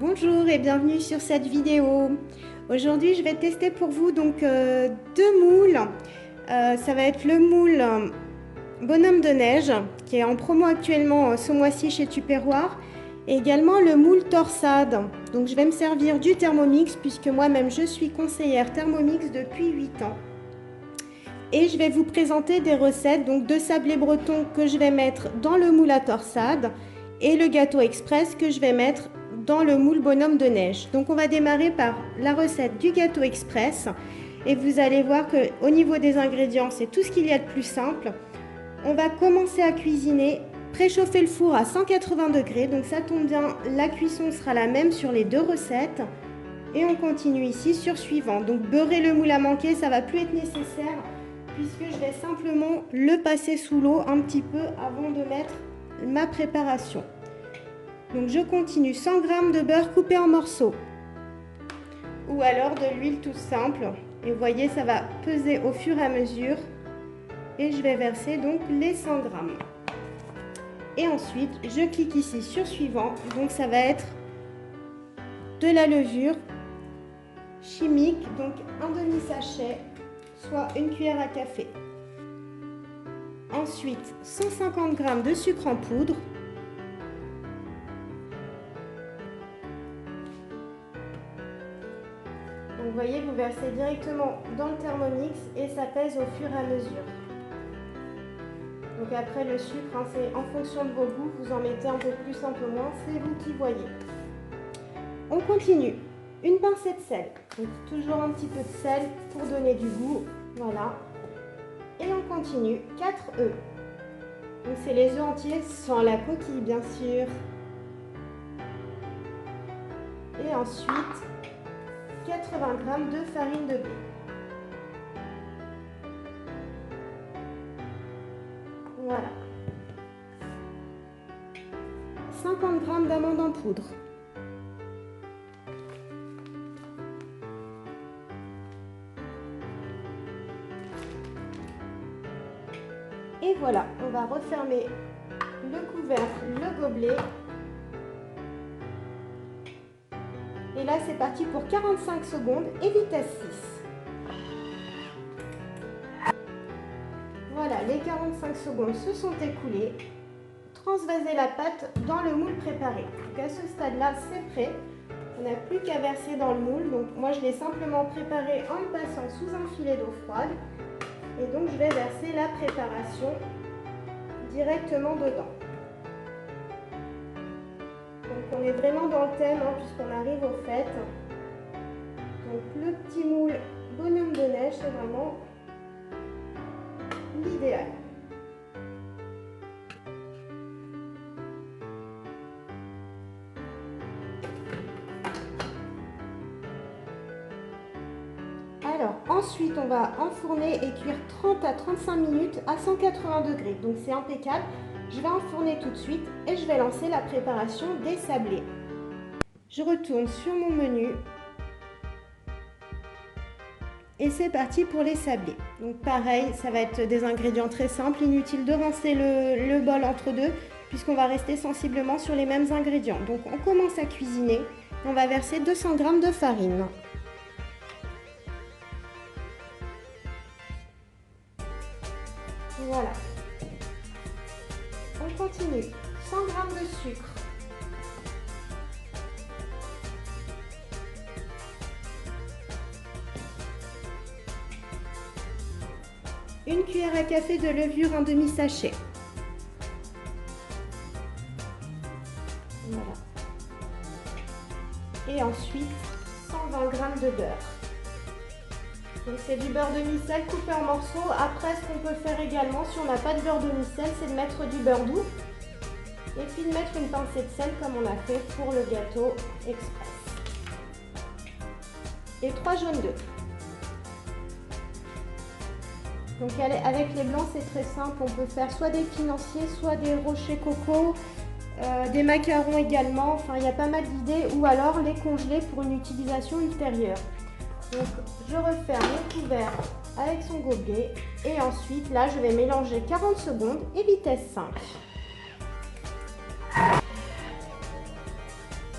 Bonjour et bienvenue sur cette vidéo. Aujourd'hui, je vais tester pour vous deux moules. Ça va être le moule Bonhomme de neige qui est en promo actuellement ce mois-ci chez Tupperware et également le moule Torsade. Donc je vais me servir du Thermomix puisque moi-même je suis conseillère Thermomix depuis 8 ans. Et je vais vous présenter des recettes de sablé breton que je vais mettre dans le moule à torsade et le gâteau express que je vais mettre dans le moule bonhomme de neige. Donc on va démarrer par la recette du gâteau express et vous allez voir qu'au niveau des ingrédients, c'est tout ce qu'il y a de plus simple. On va commencer à cuisiner, préchauffer le four à 180 degrés, donc ça tombe bien, la cuisson sera la même sur les deux recettes. Et on continue ici sur suivant. Donc beurrer le moule à manquer, ça va plus être nécessaire puisque je vais simplement le passer sous l'eau un petit peu avant de mettre ma préparation. Donc je continue 100 g de beurre coupé en morceaux ou alors de l'huile toute simple. Et vous voyez, ça va peser au fur et à mesure. Et je vais verser donc les 100 g. Et ensuite, je clique ici sur suivant. Donc ça va être de la levure chimique, donc un demi-sachet, soit une cuillère à café. Ensuite, 150 g de sucre en poudre. Donc vous voyez, vous versez directement dans le Thermomix et ça pèse au fur et à mesure. Donc après le sucre, c'est en fonction de vos goûts, vous en mettez un peu plus, un peu moins, c'est vous qui voyez. On continue. Une pincée de sel, donc toujours un petit peu de sel pour donner du goût, voilà. Et on continue, 4 œufs. Donc c'est les œufs entiers sans la coquille bien sûr. Et ensuite, 80 g de farine de blé. Voilà. 50 g d'amandes en poudre. Et voilà, on va refermer le couvercle, le gobelet. Et là, c'est parti pour 45 secondes et vitesse 6. Voilà, les 45 secondes se sont écoulées. Transvasez la pâte dans le moule préparé. Donc à ce stade-là, c'est prêt. On n'a plus qu'à verser dans le moule. Donc moi, je l'ai simplement préparé en le passant sous un filet d'eau froide. Et donc, je vais verser la préparation directement dedans. Donc, on est vraiment dans le thème puisqu'on arrive aux fêtes. Donc, le petit moule bonhomme de neige, c'est vraiment l'idéal. Alors, ensuite, on va enfourner et cuire 30 à 35 minutes à 180 degrés. Donc, c'est impeccable. Je vais enfourner tout de suite et je vais lancer la préparation des sablés. Je retourne sur mon menu. Et c'est parti pour les sablés. Donc, pareil, ça va être des ingrédients très simples. Inutile de rincer le bol entre deux puisqu'on va rester sensiblement sur les mêmes ingrédients. Donc, on commence à cuisiner. On va verser 200 g de farine. Voilà. On continue. 100 g de sucre. Une cuillère à café de levure, un demi-sachet. Voilà. Et ensuite, 120 g de beurre. Donc c'est du beurre demi-sel coupé en morceaux. Après, ce qu'on peut faire également, si on n'a pas de beurre demi-sel, c'est de mettre du beurre doux. Et puis de mettre une pincée de sel comme on a fait pour le gâteau express. Et 3 jaunes d'œufs. Donc avec les blancs, c'est très simple. On peut faire soit des financiers, soit des rochers coco, des macarons également. Enfin, il y a pas mal d'idées. Ou alors les congeler pour une utilisation ultérieure. Donc, je referme le couvercle avec son gobelet et ensuite, là, je vais mélanger 40 secondes et vitesse 5.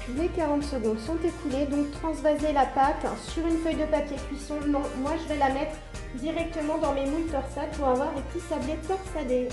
Les 40 secondes sont écoulées, donc transvaser la pâte sur une feuille de papier cuisson. Non, moi je vais la mettre directement dans mes moules torsades pour avoir des petits sablés torsadés.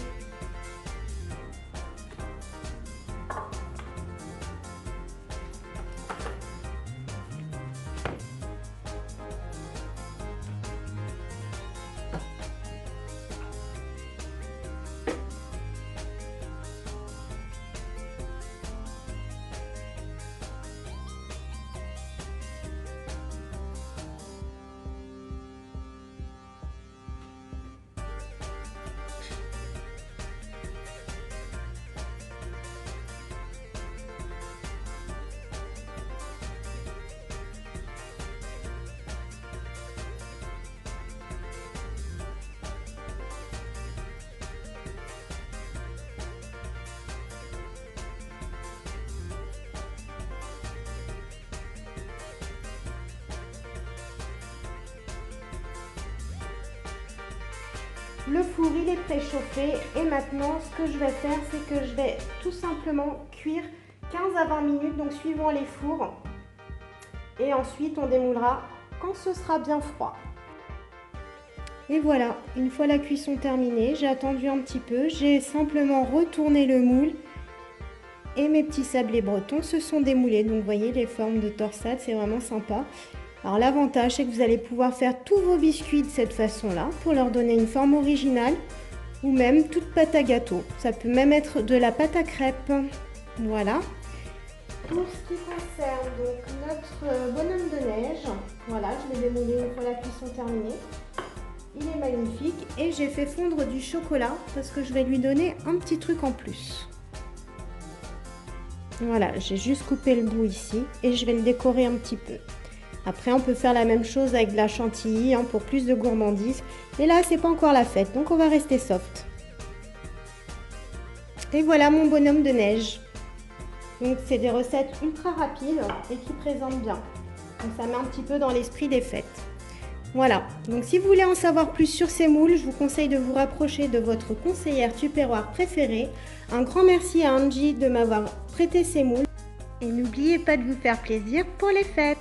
Le four il est préchauffé et maintenant ce que je vais faire c'est que je vais tout simplement cuire 15 à 20 minutes, donc suivant les fours, et ensuite on démoulera quand ce sera bien froid. Et voilà, une fois la cuisson terminée, j'ai attendu un petit peu, j'ai simplement retourné le moule et mes petits sablés bretons se sont démoulés. Donc vous voyez les formes de torsade, c'est vraiment sympa. Alors l'avantage c'est que vous allez pouvoir faire tous vos biscuits de cette façon-là pour leur donner une forme originale, ou même toute pâte à gâteau. Ça peut même être de la pâte à crêpes. Voilà. Pour ce qui concerne donc notre bonhomme de neige, voilà, je l'ai démoulé une fois la cuisson terminée. Il est magnifique et j'ai fait fondre du chocolat parce que je vais lui donner un petit truc en plus. Voilà, j'ai juste coupé le bout ici et je vais le décorer un petit peu. Après, on peut faire la même chose avec de la chantilly pour plus de gourmandise. Mais là, c'est pas encore la fête, donc on va rester soft. Et voilà mon bonhomme de neige. Donc, c'est des recettes ultra rapides et qui présentent bien. Donc, ça met un petit peu dans l'esprit des fêtes. Voilà. Donc, si vous voulez en savoir plus sur ces moules, je vous conseille de vous rapprocher de votre conseillère tupperware préférée. Un grand merci à Angie de m'avoir prêté ces moules. Et n'oubliez pas de vous faire plaisir pour les fêtes.